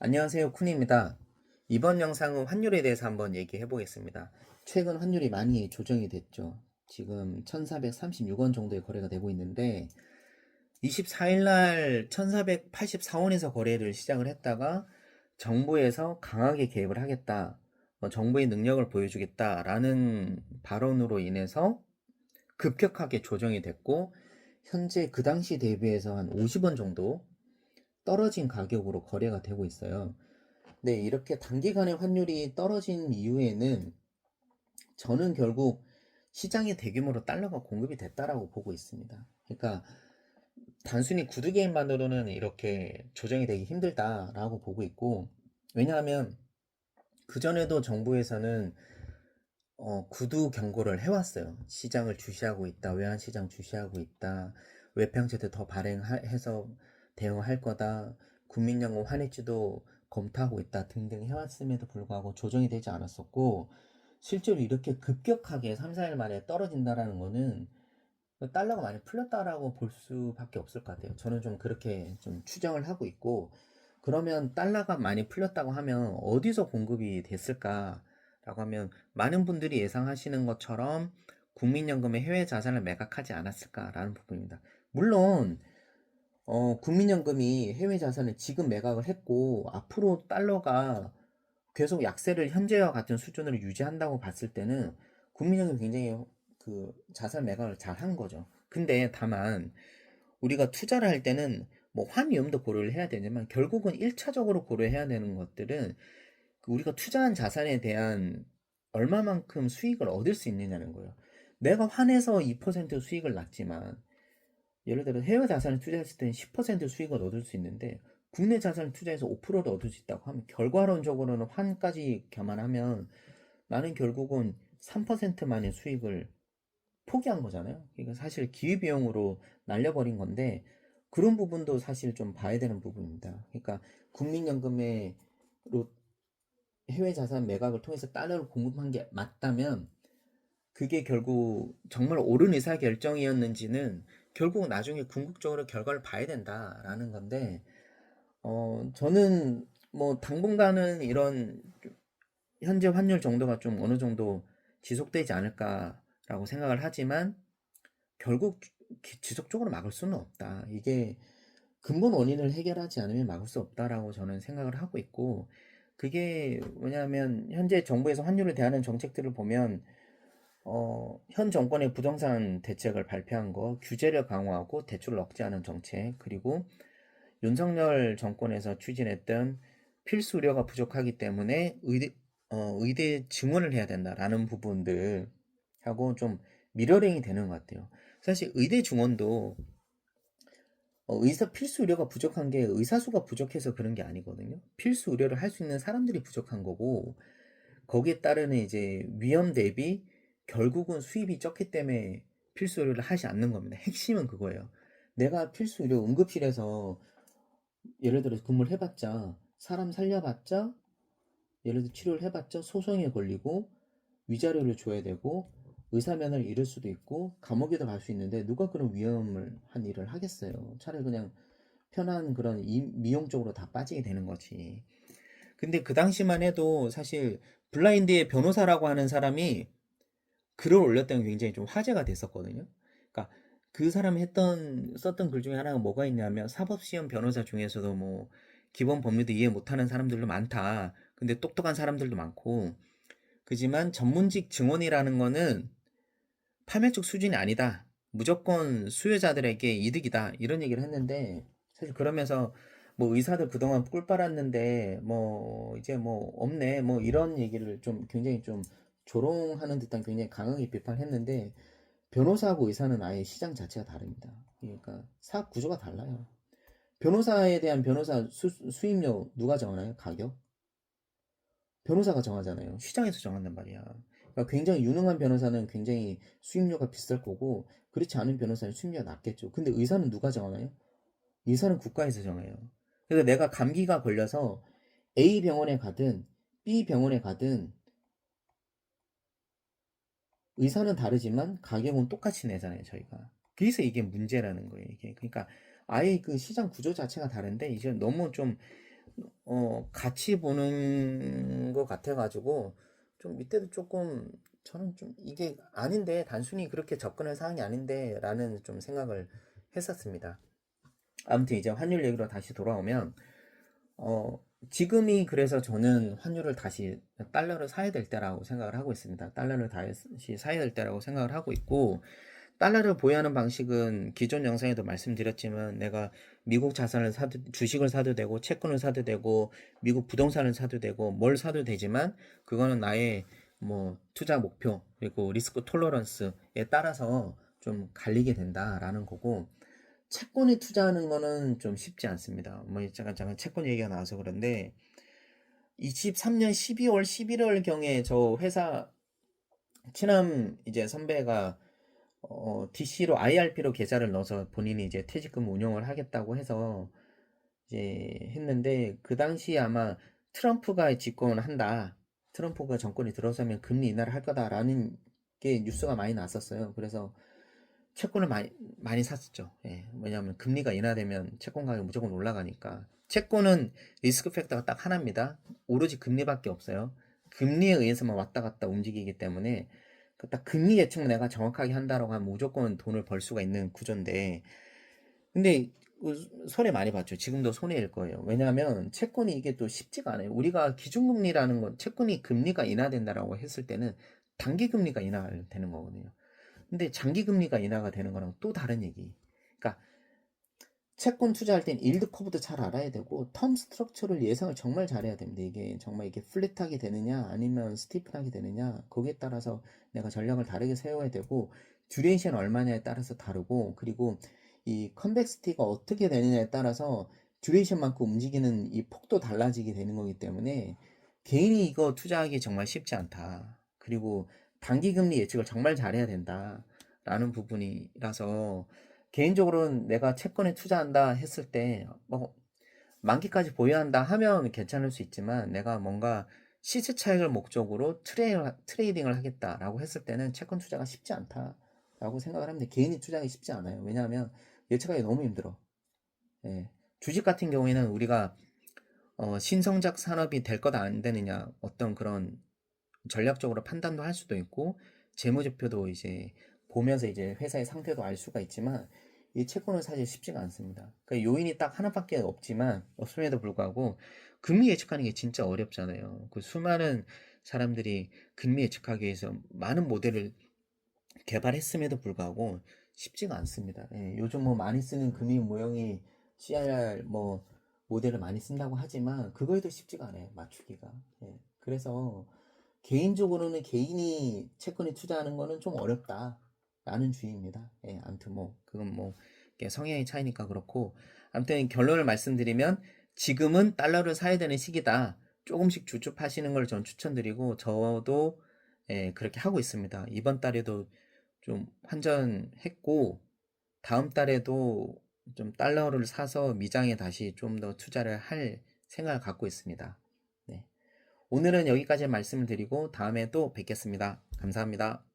안녕하세요, 쿤입니다. 이번 영상은 환율에 대해서 한번 얘기해 보겠습니다. 최근 환율이 많이 조정이 됐죠. 지금 1436원 정도의 거래가 되고 있는데 24일 날 1484원에서 거래를 시작을 했다가 정부에서 강하게 개입을 하겠다, 정부의 능력을 보여주겠다라는 발언으로 인해서 급격하게 조정이 됐고, 현재 그 당시 대비해서 한 50원 정도 떨어진 가격으로 거래가 되고 있어요. 네, 이렇게 단기간에 환율이 떨어진 이유에는 저는 결국 시장에 대규모로 달러가 공급이 됐다라고 보고 있습니다. 그러니까 단순히 구두 개인만으로는 이렇게 조정이 되기 힘들다라고 보고 있고, 왜냐하면 그전에도 정부에서는 구두 경고를 해왔어요. 시장을 주시하고 있다, 외환시장 주시하고 있다, 외평세대 더 발행해서 대응할 거다, 국민연금 환해지도 검토하고 있다 등등 해왔음에도 불구하고 조정이 되지 않았었고, 실제로 이렇게 급격하게 3, 4일 만에 떨어진다라는 거는 달러가 많이 풀렸다라고 볼 수밖에 없을 것 같아요. 저는 좀 그렇게 좀 추정을 하고 있고, 그러면 달러가 많이 풀렸다고 하면 어디서 공급이 됐을까라고 하면 많은 분들이 예상하시는 것처럼 국민연금의 해외 자산을 매각하지 않았을까라는 부분입니다. 물론 국민연금이 해외 자산을 지금 매각을 했고 앞으로 달러가 계속 약세를 현재와 같은 수준으로 유지한다고 봤을 때는 국민연금이 굉장히 그 자산 매각을 잘 한 거죠. 근데 다만 우리가 투자를 할 때는 뭐 환위험도 고려를 해야 되지만 결국은 1차적으로 고려해야 되는 것들은 우리가 투자한 자산에 대한 얼마만큼 수익을 얻을 수 있느냐는 거예요. 내가 환에서 2% 수익을 났지만 예를 들어 해외 자산을 투자했을 때는 10% 수익을 얻을 수 있는데 국내 자산을 투자해서 5%를 얻을 수 있다고 하면 결과론적으로는 환까지 감안하면 나는 결국은 3%만의 수익을 포기한 거잖아요. 그러니까 사실 기회비용으로 날려버린 건데 그런 부분도 사실 좀 봐야 되는 부분입니다. 그러니까 국민연금으로 해외 자산 매각을 통해서 달러를 공급한 게 맞다면 그게 결국 정말 옳은 의사결정이었는지는 결국 나중에 궁극적으로 결과를 봐야 된다라는 건데, 저는 뭐 당분간은 이런 현재 환율 정도가 좀 어느 정도 지속되지 않을까라고 생각을 하지만 결국 지속적으로 막을 수는 없다. 이게 근본 원인을 해결하지 않으면 막을 수 없다라고 저는 생각을 하고 있고, 그게 뭐냐면 현재 정부에서 환율을 대하는 정책들을 보면 현 정권의 부동산 대책을 발표한 거, 규제를 강화하고 대출을 억제하는 정책, 그리고 윤석열 정권에서 추진했던 필수 의료가 부족하기 때문에 의대 증원을 해야 된다라는 부분들 하고 좀 미러링이 되는 것 같아요. 사실 의대 증원도 의사 필수 의료가 부족한 게 의사 수가 부족해서 그런 게 아니거든요. 필수 의료를 할 수 있는 사람들이 부족한 거고, 거기에 따르는 이제 위험 대비 결국은 수입이 적기 때문에 필수 의료를 하지 않는 겁니다. 핵심은 그거예요. 내가 필수 의료 응급실에서 예를 들어서 근무를 해봤자, 사람 살려봤자, 예를 들어 치료를 해봤자 소송에 걸리고 위자료를 줘야 되고 의사 면허를 잃을 수도 있고 감옥에도 갈 수 있는데 누가 그런 위험을 한 일을 하겠어요. 차라리 그냥 편한 그런 미용 쪽으로 다 빠지게 되는 거지. 근데 그 당시만 해도 사실 블라인드의 변호사라고 하는 사람이 글을 올렸던 게 굉장히 좀 화제가 됐었거든요. 그러니까 그 사람이 썼던 글 중에 하나가 뭐가 있냐면 사법시험 변호사 중에서도 뭐 기본 법률도 이해 못하는 사람들도 많다. 근데 똑똑한 사람들도 많고, 그지만 전문직 증언이라는 거는 파멸적 수준이 아니다. 무조건 수요자들에게 이득이다. 이런 얘기를 했는데, 사실 그러면서 뭐 의사들 그동안 꿀 빨았는데 뭐 이제 뭐 없네 뭐 이런 얘기를 좀 굉장히 좀 조롱하는 듯한 굉장히 강하게 비판했는데, 변호사하고 의사는 아예 시장 자체가 다릅니다. 그러니까 사업 구조가 달라요. 변호사에 대한 변호사 수임료 누가 정하나요? 가격? 변호사가 정하잖아요. 시장에서 정한단 말이야. 그러니까 굉장히 유능한 변호사는 굉장히 수임료가 비쌀 거고, 그렇지 않은 변호사는 수임료가 낮겠죠. 근데 의사는 누가 정하나요? 의사는 국가에서 정해요. 그래서 내가 감기가 걸려서 A 병원에 가든 B 병원에 가든 의사는 다르지만 가격은 똑같이 내잖아요, 저희가. 그래서 이게 문제라는 거예요, 이게. 그러니까 아예 그 시장 구조 자체가 다른데 이제 너무 좀 같이 보는 것 같아가지고 좀 이때도 조금 저는 좀 이게 아닌데 단순히 그렇게 접근할 사항이 아닌데 라는 좀 생각을 했었습니다. 아무튼 이제 환율 얘기로 다시 돌아오면 어, 지금이 그래서 저는 환율을 다시 달러를 사야 될 때라고 생각을 하고 있습니다. 달러를 다시 사야 될 때라고 생각을 하고 있고, 달러를 보유하는 방식은 기존 영상에도 말씀드렸지만 내가 미국 자산을 사도, 주식을 사도 되고 채권을 사도 되고 미국 부동산을 사도 되고 뭘 사도 되지만 그거는 나의 뭐 투자 목표 그리고 리스크 톨러런스에 따라서 좀 갈리게 된다라는 거고, 채권에 투자하는 거는 좀 쉽지 않습니다. 뭐 잠깐 채권 얘기가 나와서 그런데 23년 12월 11월 경에 저 회사 친한 이제 선배가 DC로 IRP로 계좌를 넣어서 본인이 이제 퇴직금 운용을 하겠다고 해서 이제 했는데, 그 당시에 아마 트럼프가 집권을 한다. 트럼프가 정권이 들어서면 금리 인하를 할 거다라는 게 뉴스가 많이 났었어요. 그래서 채권을 많이 샀었죠. 예, 왜냐하면 금리가 인하되면 채권 가격이 무조건 올라가니까. 채권은 리스크 팩터가 딱 하나입니다. 오로지 금리밖에 없어요. 금리에 의해서만 왔다 갔다 움직이기 때문에 딱 금리 예측만 내가 정확하게 한다라고 하면 무조건 돈을 벌 수가 있는 구조인데, 근데 손해 많이 봤죠. 지금도 손해일 거예요. 왜냐하면 채권이 이게 또 쉽지가 않아요. 우리가 기준금리라는 건 채권이 금리가 인하된다라고 했을 때는 단기 금리가 인하되는 거거든요. 근데 장기 금리가 인하가 되는 거랑 또 다른 얘기. 그러니까 채권 투자할 땐 일드 커브도 잘 알아야 되고 텀 스트럭처를 예상을 정말 잘해야 됩니다. 이게 정말 이게 플랫하게 되느냐 아니면 스티프하게 되느냐 거기에 따라서 내가 전략을 다르게 세워야 되고, 듀레이션 얼마냐에 따라서 다르고, 그리고 이 컨벡시티가 어떻게 되느냐에 따라서 듀레이션만큼 움직이는 이 폭도 달라지게 되는 거기 때문에 개인이 이거 투자하기 정말 쉽지 않다. 그리고 단기 금리 예측을 정말 잘해야 된다라는 부분이라서 개인적으로는 내가 채권에 투자한다 했을 때 뭐 만기까지 보유한다 하면 괜찮을 수 있지만, 내가 뭔가 시세 차익을 목적으로 트레이딩을 하겠다라고 했을 때는 채권 투자가 쉽지 않다라고 생각을 합니다. 개인이 투자하기 쉽지 않아요. 왜냐하면 예측하기 너무 힘들어. 예. 주식 같은 경우에는 우리가 신성장 산업이 될 거다 안 되느냐 어떤 그런 전략적으로 판단도 할 수도 있고 재무제표도 이제 보면서 이제 회사의 상태도 알 수가 있지만, 이 채권은 사실 쉽지가 않습니다. 그러니까 요인이 딱 하나밖에 없지만 없음에도 불구하고 금리 예측하는 게 진짜 어렵잖아요. 그 수많은 사람들이 금리 예측하기 위해서 많은 모델을 개발했음에도 불구하고 쉽지가 않습니다. 예, 요즘 뭐 많이 쓰는 금리 모형이 CRR 뭐 모델을 많이 쓴다고 하지만 그거에도 쉽지가 않아요. 맞추기가. 예, 그래서 개인적으로는 개인이 채권에 투자하는 거는 좀 어렵다라는 주의입니다. 예, 아무튼 뭐 그건 뭐 성향의 차이니까 그렇고, 아무튼 결론을 말씀드리면 지금은 달러를 사야 되는 시기다. 조금씩 주춤하시는 걸 전 추천드리고 저도 그렇게 하고 있습니다. 이번 달에도 좀 환전했고 다음 달에도 좀 달러를 사서 미장에 다시 좀 더 투자를 할 생각을 갖고 있습니다. 네. 오늘은 여기까지 말씀을 드리고 다음에 또 뵙겠습니다. 감사합니다.